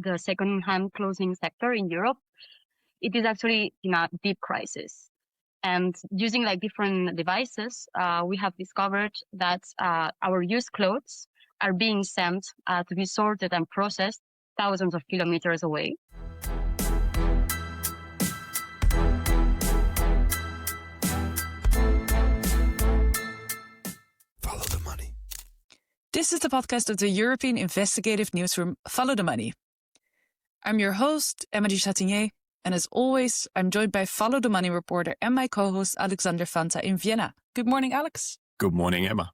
the second-hand clothing sector in Europe, it is actually in a deep crisis. And using like different devices, we have discovered that our used clothes are being sent to be sorted and processed thousands of kilometers away. Follow the money. This is the podcast of the European investigative newsroom Follow the Money. I'm your host, 𝐅𝐨𝐥𝐥𝐨𝐰, and as always, I'm joined by Follow the Money reporter and my co-host Alexander Fanta in Vienna. Good morning, Alex. Good morning, Emma.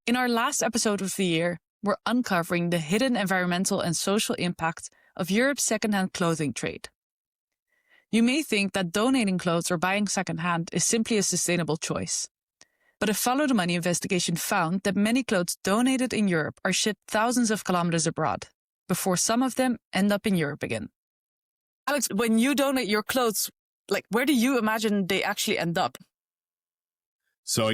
In our last episode of the year, we're uncovering the hidden environmental and social impact of Europe's secondhand clothing trade. You may think that donating clothes or buying secondhand is simply a sustainable choice. But a Follow the Money investigation found that many clothes donated in Europe are shipped thousands of kilometers abroad, before some of them end up in Europe again. Alex, when you donate your clothes, where do you imagine they actually end up? So,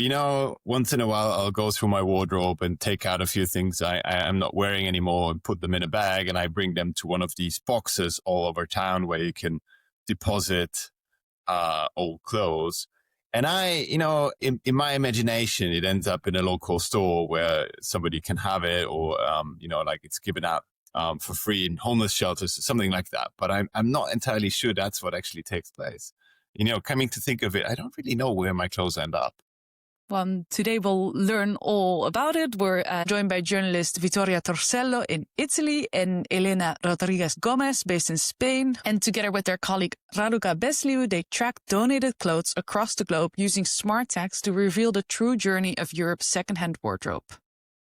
once in a while, I'll go through my wardrobe and take out a few things I'm not wearing anymore and put them in a bag, and I bring them to one of these boxes all over town where you can deposit old clothes. And in my imagination, it ends up in a local store where somebody can have it, or, it's given out for free in homeless shelters, something like that. But I'm not entirely sure that's what actually takes place. Coming to think of it, I don't really know where my clothes end up. Well, today we'll learn all about it. We're joined by journalist Vittoria Torsello in Italy and Elena Rodriguez Gomez based in Spain. And together with their colleague Raluca Besliu, they track donated clothes across the globe using smart tags to reveal the true journey of Europe's secondhand wardrobe.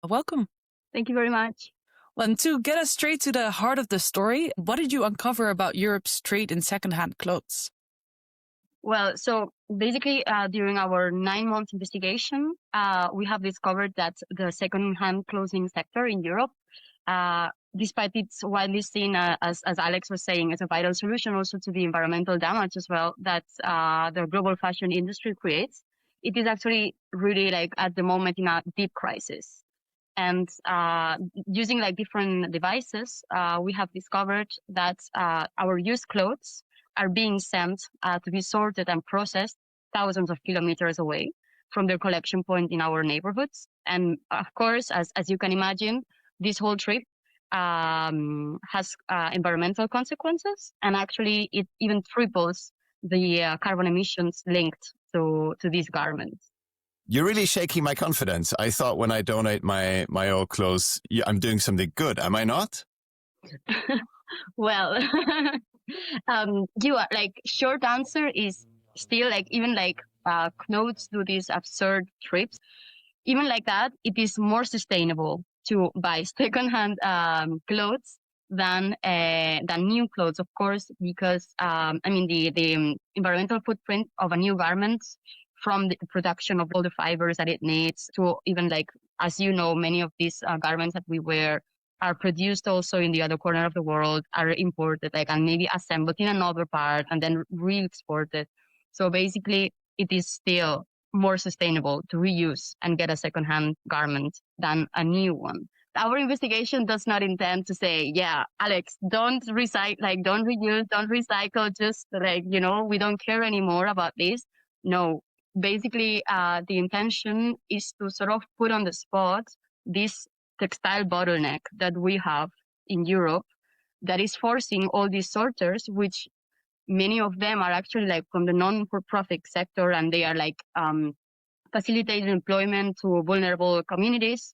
Welcome. Thank you very much. Well, and to get us straight to the heart of the story, what did you uncover about Europe's trade in secondhand clothes? Well, so basically, during our 9-month investigation, we have discovered that the second-hand clothing sector in Europe, despite it's widely seen as Alex was saying, as a vital solution also to the environmental damage as well that the global fashion industry creates, it is actually really at the moment in a deep crisis. And using different devices, we have discovered that our used clothes are being sent to be sorted and processed thousands of kilometers away from their collection point in our neighborhoods. And of course, as you can imagine, this whole trip has environmental consequences, and actually it even triples the carbon emissions linked to these garments. You're really shaking my confidence. I thought when I donate my old clothes, I'm doing something good. Am I not? Well, you are short answer is still even clothes do these absurd trips. Even like that, it is more sustainable to buy secondhand clothes than new clothes, of course, because the environmental footprint of a new garment, from the production of all the fibers that it needs to even as you know, many of these garments that we wear are produced also in the other corner of the world, are imported, and maybe assembled in another part and then re-exported. So basically, it is still more sustainable to reuse and get a secondhand garment than a new one. Our investigation does not intend to say, yeah, Alex, don't recycle, don't reuse, don't recycle, just we don't care anymore about this. No, basically, the intention is to sort of put on the spot this textile bottleneck that we have in Europe that is forcing all these sorters, which many of them are actually from the non-for-profit sector, and they are facilitating employment to vulnerable communities,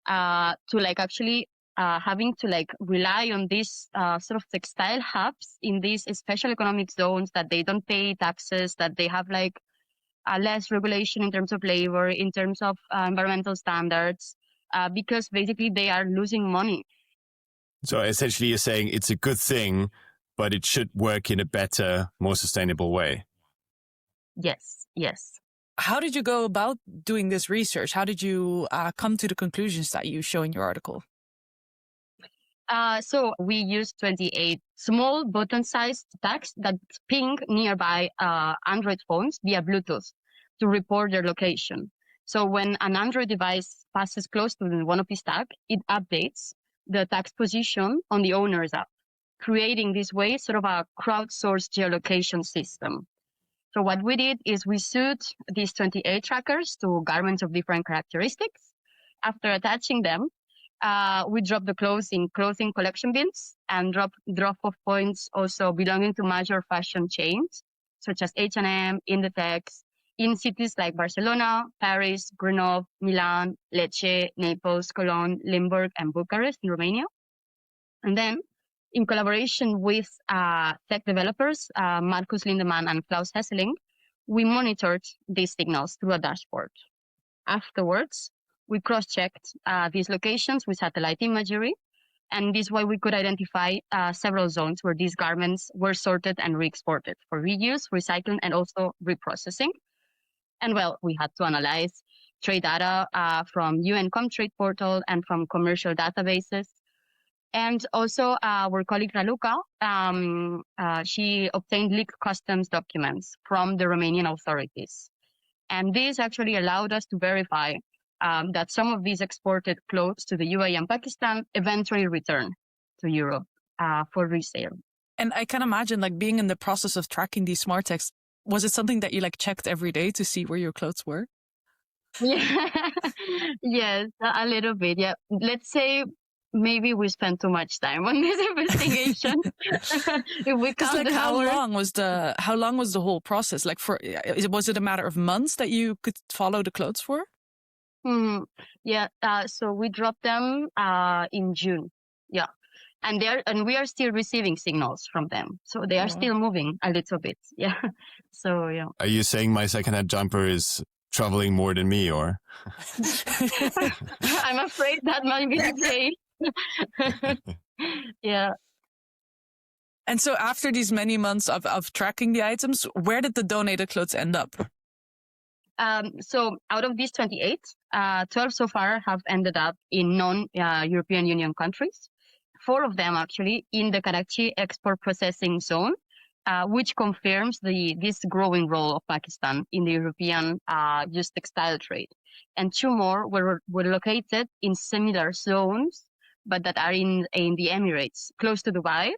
to actually having to rely on these sort of textile hubs in these special economic zones that they don't pay taxes, that they have less regulation in terms of labor, in terms of environmental standards, because basically they are losing money. So essentially you're saying it's a good thing, but it should work in a better, more sustainable way. Yes. How did you go about doing this research? How did you come to the conclusions that you show in your article? So we used 28 small button-sized tags that ping nearby Android phones via Bluetooth to report their location. So when an Android device passes close to one of these tags, it updates the tax position on the owner's app, creating this way sort of a crowdsourced geolocation system. So what we did is we suited these 28 trackers to garments of different characteristics. After attaching them, we drop the clothes in clothing collection bins and drop-off points also belonging to major fashion chains, such as H&M, Inditex, in cities like Barcelona, Paris, Grenoble, Milan, Lecce, Naples, Cologne, Limburg, and Bucharest in Romania. And then, in collaboration with tech developers, Markus Lindemann and Klaus Hesseling, we monitored these signals through a dashboard. Afterwards, we cross-checked these locations with satellite imagery, and this way we could identify several zones where these garments were sorted and re-exported for reuse, recycling, and also reprocessing. And well, we had to analyze trade data from UN Comtrade portal and from commercial databases. And also our colleague Raluca, she obtained leaked customs documents from the Romanian authorities. And this actually allowed us to verify that some of these exported clothes to the UAE and Pakistan eventually return to Europe for resale. And I can imagine like being in the process of tracking these smart tags. Was it something that you like checked every day to see where your clothes were? Yeah. Yes, a little bit. Yeah. Let's say maybe we spent too much time on this investigation. If we count like the how hours. long was the whole process? Like was it a matter of months that you could follow the clothes for? Yeah. So we dropped them in June. Yeah. And we are still receiving signals from them. So they are still moving a little bit. Yeah. So yeah. Are you saying my secondhand jumper is traveling more than me, or? I'm afraid that might be the case. Yeah. And so after these many months of tracking the items, where did the donated clothes end up? So out of these 28, 12 so far have ended up in non-European Union countries. 4 of them actually in the Karachi export processing zone, which confirms this growing role of Pakistan in the European used textile trade. And 2 more were located in similar zones, but that are in the Emirates, close to Dubai.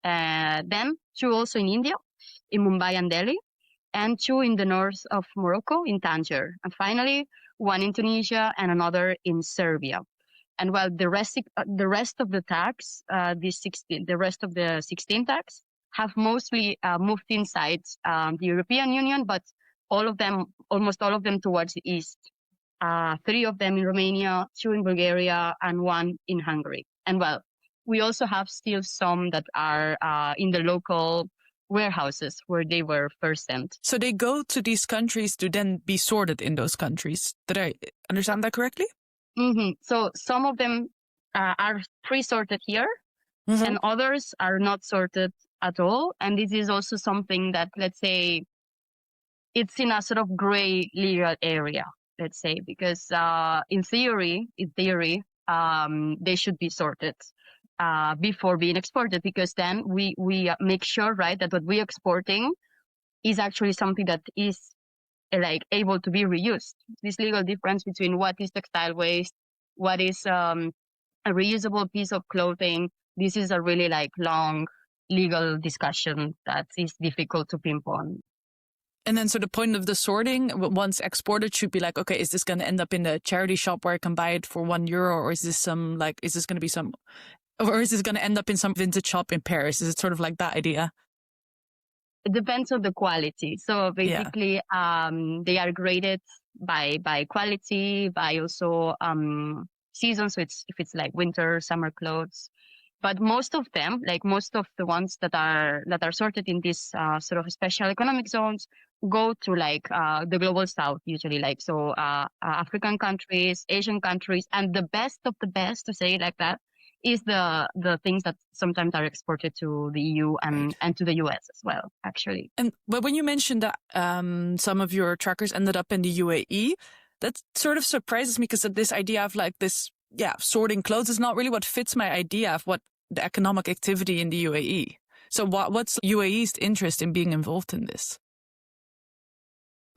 Then 2 also in India, in Mumbai and Delhi, and 2 in the north of Morocco, in Tangier. And finally, 1 in Tunisia and another in Serbia. And while the rest of the tags, the rest of the 16 tags, have mostly moved inside the European Union, but almost all of them towards the east. 3 of them in Romania, 2 in Bulgaria, and 1 in Hungary. And well, we also have still some that are in the local warehouses where they were first sent. So they go to these countries to then be sorted in those countries. Did I understand that correctly? Mm-hmm. So some of them are pre-sorted here, and others are not sorted at all. And this is also something that, let's say, it's in a sort of gray legal area, let's say, because in theory, they should be sorted before being exported, because then we make sure, right, that what we're exporting is actually something that is like able to be reused. This legal difference between what is textile waste, what is a reusable piece of clothing, this is a really like long legal discussion that is difficult to pinpoint. And then so the point of the sorting, once exported, should be like, okay, is this going to end up in a charity shop where I can buy it for €1, or is this going to end up in some vintage shop in Paris? Is it sort of like that idea? It depends on the quality. So basically, they are graded by quality, by also season. So if it's like winter, summer clothes. But most of them, like most of the ones that are sorted in these sort of special economic zones, go to like the global south usually, like so African countries, Asian countries, and the best of the best, to say it like that, is the things that sometimes are exported to the EU and to the US as well, actually. But when you mentioned that some of your trackers ended up in the UAE, that sort of surprises me, because this idea of like this, sorting clothes is not really what fits my idea of what the economic activity in the UAE. So what's UAE's interest in being involved in this?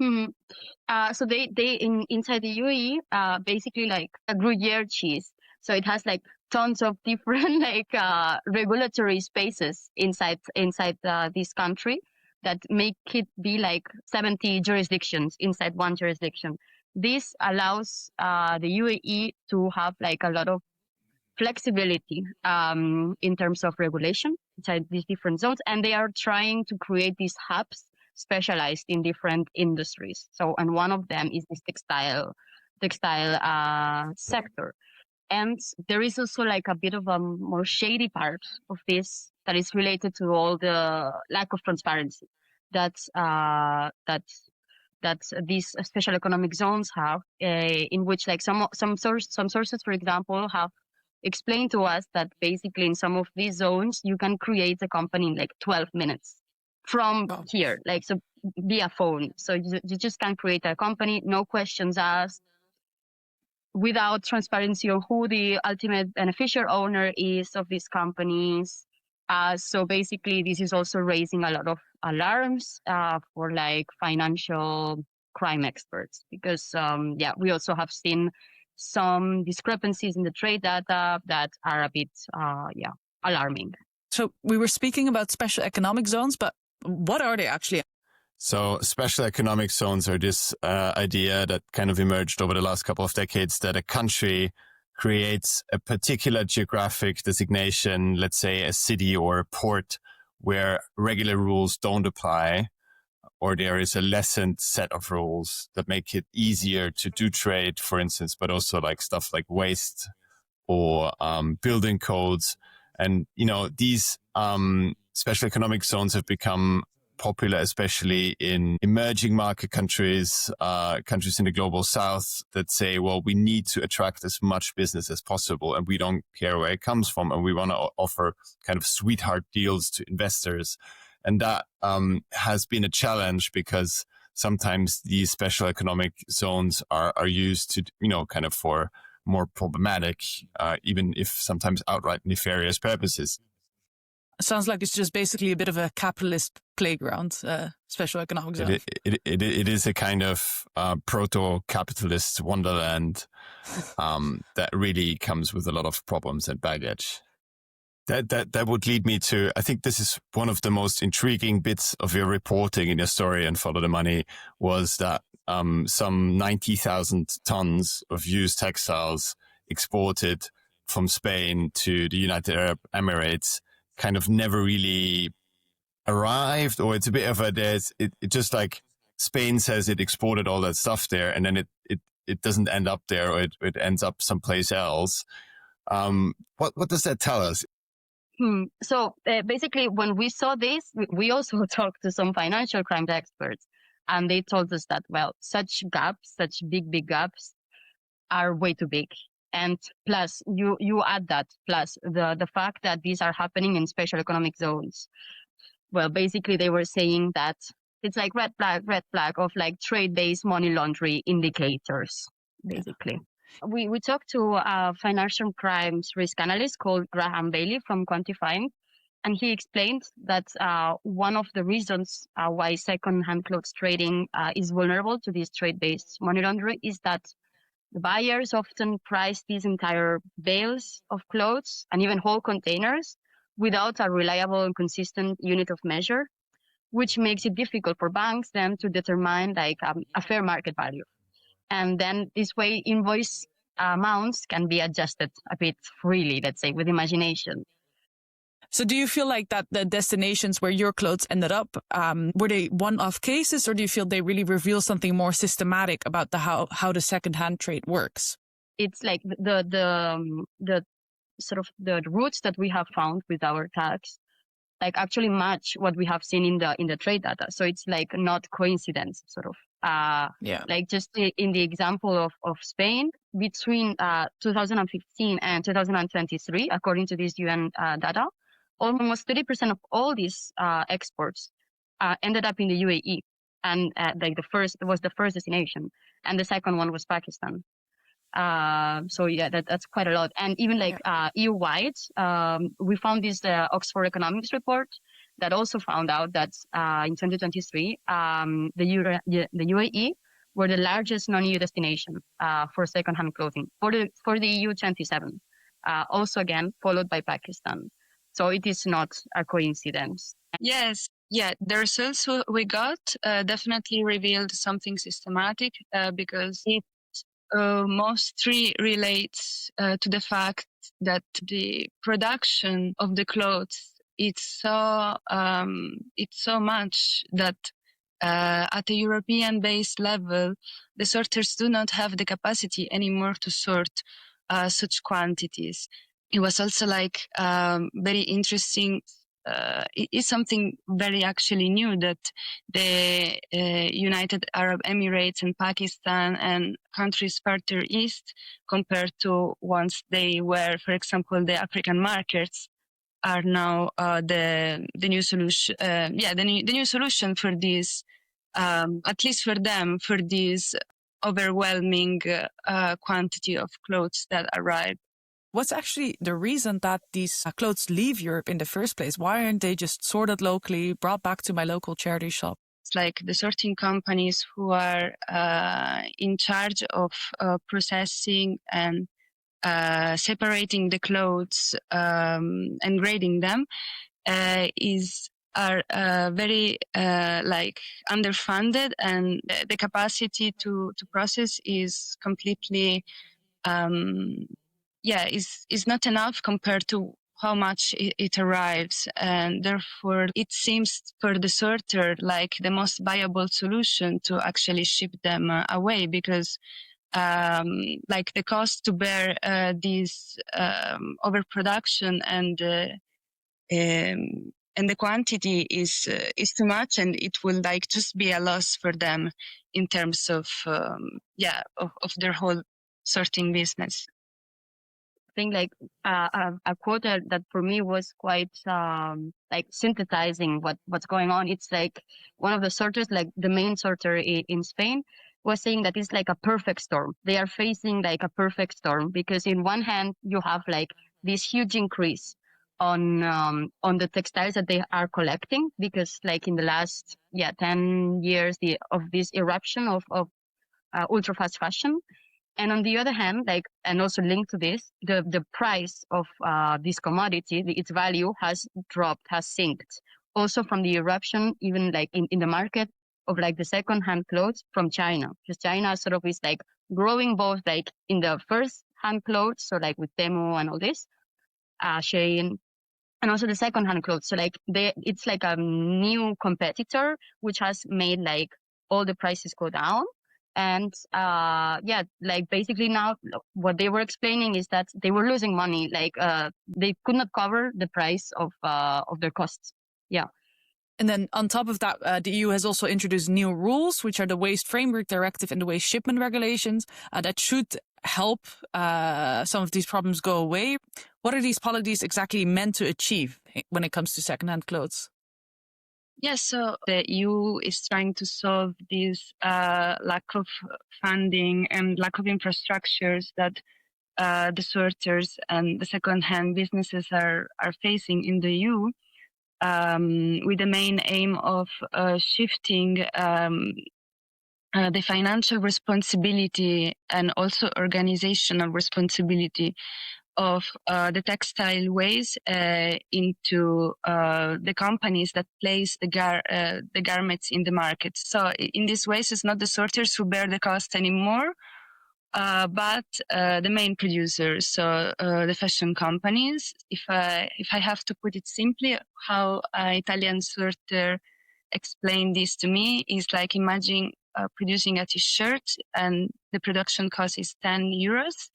So they inside the UAE, basically like a Gruyere cheese. So it has like tons of different regulatory spaces inside this country that make it be like 70 jurisdictions inside one jurisdiction. This allows the UAE to have like a lot of flexibility in terms of regulation inside these different zones, and they are trying to create these hubs specialized in different industries. So, and one of them is this textile sector. And there is also like a bit of a more shady part of this that is related to all the lack of transparency that these special economic zones have, in which like some sources, for example, have explained to us that basically in some of these zones you can create a company in like 12 minutes from here, like so via phone. So you just can create a company, no questions asked, without transparency on who the ultimate beneficial owner is of these companies. So basically, this is also raising a lot of alarms for like financial crime experts, because we also have seen some discrepancies in the trade data that are a bit alarming. So we were speaking about special economic zones, but what are they actually? So special economic zones are this idea that kind of emerged over the last couple of decades, that a country creates a particular geographic designation, let's say a city or a port, where regular rules don't apply, or there is a lessened set of rules that make it easier to do trade, for instance, but also like stuff like waste or building codes. And, you know, these special economic zones have become popular, especially in emerging market countries, countries in the global south that say, well, we need to attract as much business as possible and we don't care where it comes from. And we want to offer kind of sweetheart deals to investors. And that has been a challenge, because sometimes these special economic zones are used to, you know, kind of for more problematic, even if sometimes outright nefarious purposes. Sounds like it's just basically a bit of a capitalist playground, special economic zone. It is a kind of proto-capitalist wonderland that really comes with a lot of problems and baggage. That would lead me to, I think this is one of the most intriguing bits of your reporting in your story and Follow the Money, was that some 90,000 tons of used textiles exported from Spain to the United Arab Emirates kind of never really arrived, or it's a bit of a, it just like Spain says it exported all that stuff there, and then it doesn't end up there, or it ends up someplace else. What does that tell us? So basically, when we saw this, we also talked to some financial crimes experts, and they told us that, well, such gaps, such big gaps, are way too big. And plus, you add that, plus the fact that these are happening in special economic zones. Well, basically, they were saying that it's like red flag of like trade-based money laundering indicators, basically. We talked to a financial crimes risk analyst called Graham Bailey from Quantifying, and he explained that one of the reasons why second-hand clothes trading is vulnerable to this trade-based money laundering is that the buyers often price these entire bales of clothes and even whole containers without a reliable and consistent unit of measure, which makes it difficult for banks then to determine like a fair market value. And then this way invoice amounts can be adjusted a bit freely, let's say, with imagination. So do you feel like that the destinations where your clothes ended up, were they one-off cases, or do you feel they really reveal something more systematic about how the second-hand trade works? It's like the sort of the routes that we have found with our tags, like actually match what we have seen in the trade data. So it's like not coincidence, sort of. Like just in the example of Spain, between 2015 and 2023, according to this UN data, almost 30% of all these exports ended up in the UAE, and like the first was the first destination, and the second one was Pakistan. So yeah, that's quite a lot. And even like EU-wide, we found this Oxford Economics report that also found out that in 2023, the UAE were the largest non-EU destination for second-hand clothing for the EU 27. also again followed by Pakistan. So it is not a coincidence. Yes. Yeah, the results we got definitely revealed something systematic because it mostly relates to the fact that the production of the clothes it's so much that at a European-based level, the sorters do not have the capacity anymore to sort such quantities. It was also very interesting. It is something very actually new that the United Arab Emirates and Pakistan and countries further east compared to once they were, for example, the African markets are now the new solution. The new solution for this, at least for them, for this overwhelming quantity of clothes that arrive. What's actually the reason that these clothes leave Europe in the first place? Why aren't they just sorted locally, brought back to my local charity shop? It's like the sorting companies who are in charge of processing and separating the clothes and grading them are very underfunded, and the capacity to process is completely is not enough compared to how much it arrives, and therefore it seems for the sorter like the most viable solution to actually ship them away, because the cost to bear this overproduction and the quantity is too much, and it will just be a loss for them in terms of their whole sorting business. I think a quote that for me was quite synthesizing what's going on. It's like one of the sorters, like the main sorter in Spain, was saying that it's like a perfect storm. They are facing like a perfect storm because in one hand you have like this huge increase on the textiles that they are collecting, because like in the last 10 years of this eruption of ultra fast fashion. And on the other hand, and also linked to this, the price of this commodity, its value has dropped, has sinked. Also from the eruption, even in the market of the second-hand clothes from China, because China sort of is growing both in the first-hand clothes, so with Temu and all this, Shein, and also the second-hand clothes. So it's like a new competitor which has made all the prices go down. And basically now what they were explaining is that they were losing money. They could not cover the price of their costs. Yeah. And then on top of that, the EU has also introduced new rules, which are the Waste Framework Directive and the Waste Shipment Regulations, that should help some of these problems go away. What are these policies exactly meant to achieve when it comes to secondhand clothes? Yes, so the EU is trying to solve this lack of funding and lack of infrastructures that the sorters and the second-hand businesses are facing in the EU, with the main aim of shifting the financial responsibility and also organizational responsibility of the textile waste into the companies that place the garments in the market. So in this way, it's not the sorters who bear the cost anymore, but the main producers, so the fashion companies. If I have to put it simply, how an Italian sorter explained this to me is imagine producing a t-shirt, and the production cost is 10 euros,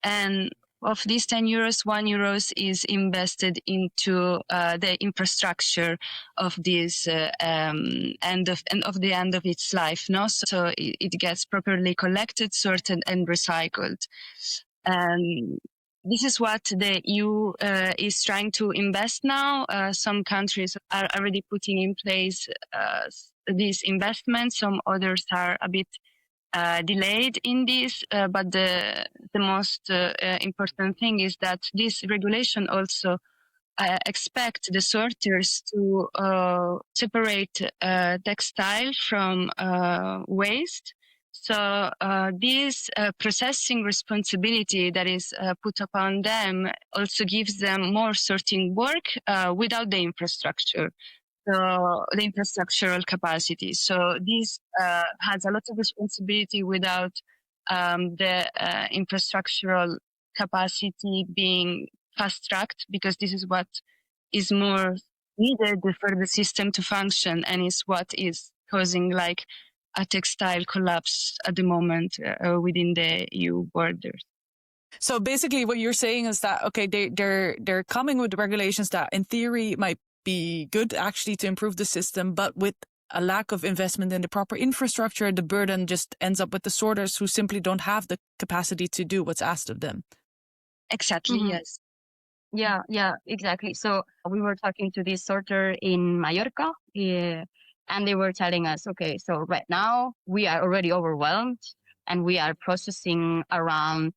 and of these 10 euros, 1 euro is invested into the infrastructure of this end of its life. No, so it gets properly collected, sorted, and recycled. And this is what the EU is trying to invest now. Some countries are already putting in place these investments. Some others are a bit delayed in this, but the most important thing is that this regulation also expect the sorters to separate textile from waste. So this processing responsibility that is put upon them also gives them more sorting work without the infrastructure. So the infrastructural capacity. So this has a lot of responsibility without the infrastructural capacity being fast-tracked, because this is what is more needed for the system to function, and is what is causing like a textile collapse at the moment within the EU borders. So basically what you're saying is that, okay, they're coming with regulations that in theory might be good actually to improve the system, but with a lack of investment in the proper infrastructure, the burden just ends up with the sorters who simply don't have the capacity to do what's asked of them. Exactly, yes. Yeah, exactly. So we were talking to this sorter in Mallorca, and they were telling us, okay, so right now we are already overwhelmed and we are processing around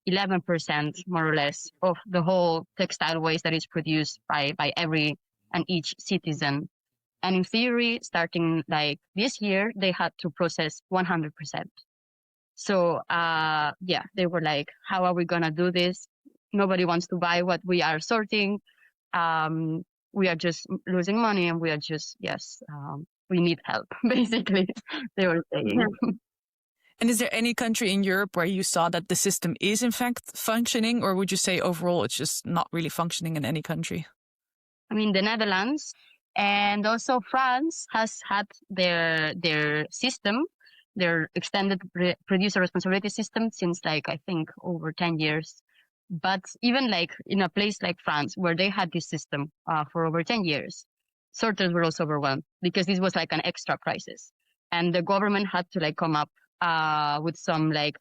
11% more or less of the whole textile waste that is produced by every and each citizen. And in theory, starting like this year, they had to process 100%. So, they were like, how are we going to do this? Nobody wants to buy what we are sorting. We are just losing money, and we are just, we need help, basically, they were saying. And is there any country in Europe where you saw that the system is in fact functioning, or would you say overall it's just not really functioning in any country? I mean, the Netherlands and also France has had their system, their extended producer responsibility system since like, I think over 10 years. But even like in a place like France, where they had this system for over 10 years, sorters were also overwhelmed because this was like an extra crisis. And the government had to like come up with some like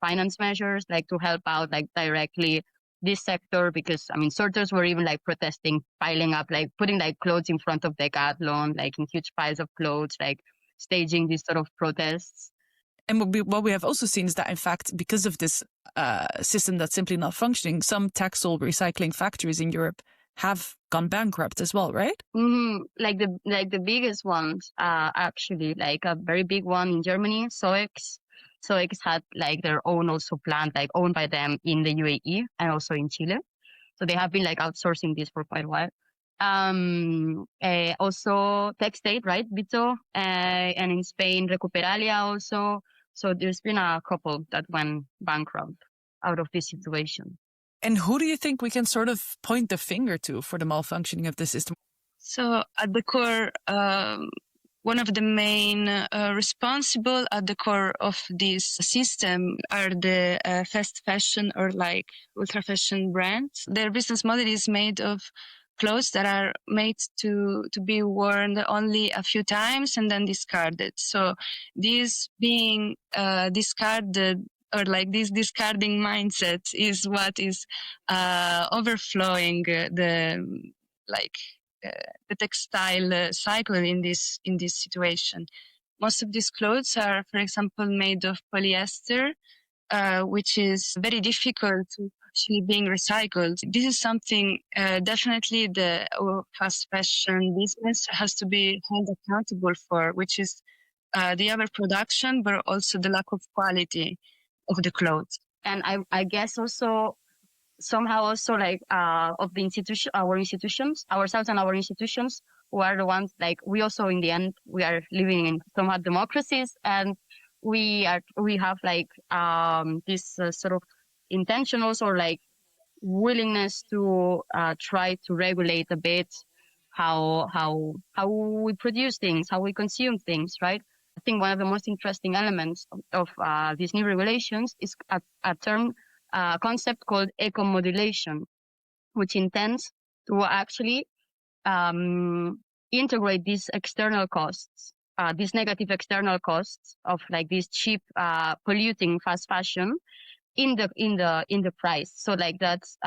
finance measures, like to help out like directly this sector, because I mean, sorters were even like protesting, piling up, like putting like clothes in front of Decathlon, like in huge piles of clothes, like staging these sort of protests. And what we have also seen is that, in fact, because of this system that's simply not functioning, some textile recycling factories in Europe have gone bankrupt as well, right? Mm-hmm. Like the biggest ones, actually, like a very big one in Germany, 𝐅𝐸𝐥𝐥𝐸. 𝐅𝐸𝐥𝐸 had like their own also plant, like owned by them in the UAE and also in Chile. So they have been like outsourcing this for quite a while. Also Textate, right, Vito, and in Spain, Recuperalia also. So there's been a couple that went bankrupt out of this situation. And who do you think we can sort of point the finger to for the malfunctioning of the system? So at the core, one of the main responsible at the core of this system are the fast fashion or like ultra fashion brands. Their business model is made of clothes that are made to be worn only a few times and then discarded. So this being discarded, or like this discarding mindset, is what is overflowing the textile cycle in this situation. Most of these clothes are, for example, made of polyester, which is very difficult to actually being recycled. This is something definitely the fast fashion business has to be held accountable for, which is the overproduction, but also the lack of quality of the clothes. And I guess also somehow also like of the institution, ourselves and our institutions, who are the ones, like we also in the end, we are living in somewhat democracies, and we have like this sort of intentionals or like willingness to try to regulate a bit how we produce things, how we consume things, right? I think one of the most interesting elements of these new regulations is a term concept called eco-modulation, which intends to actually integrate these external costs, these negative external costs of like this cheap polluting fast fashion in the price. So like that's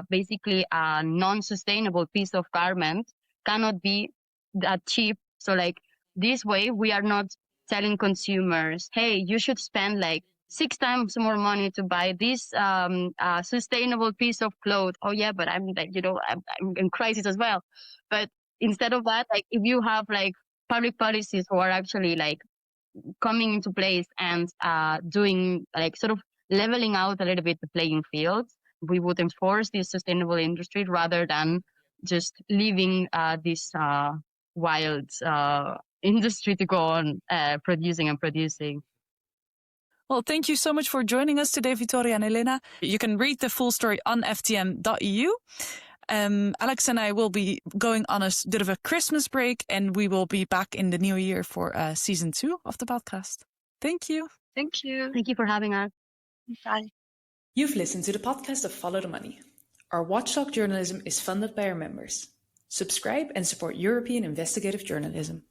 basically a non-sustainable piece of garment cannot be that cheap. So like this way we are not telling consumers, hey, you should spend like 6 times more money to buy this sustainable piece of cloth. Oh yeah, but I'm like, I'm in crisis as well. But instead of that, like if you have like public policies who are actually like coming into place and doing like sort of leveling out a little bit the playing field, we would enforce this sustainable industry rather than just leaving this wild industry to go on producing and producing. Well, thank you so much for joining us today, Vittoria and Elena. You can read the full story on ftm.eu. Alex and I will be going on a bit of a Christmas break, and we will be back in the new year for season 2 of the podcast. Thank you. Thank you. Thank you for having us. Bye. You've listened to the podcast of Follow the Money. Our watchdog journalism is funded by our members. Subscribe and support European investigative journalism.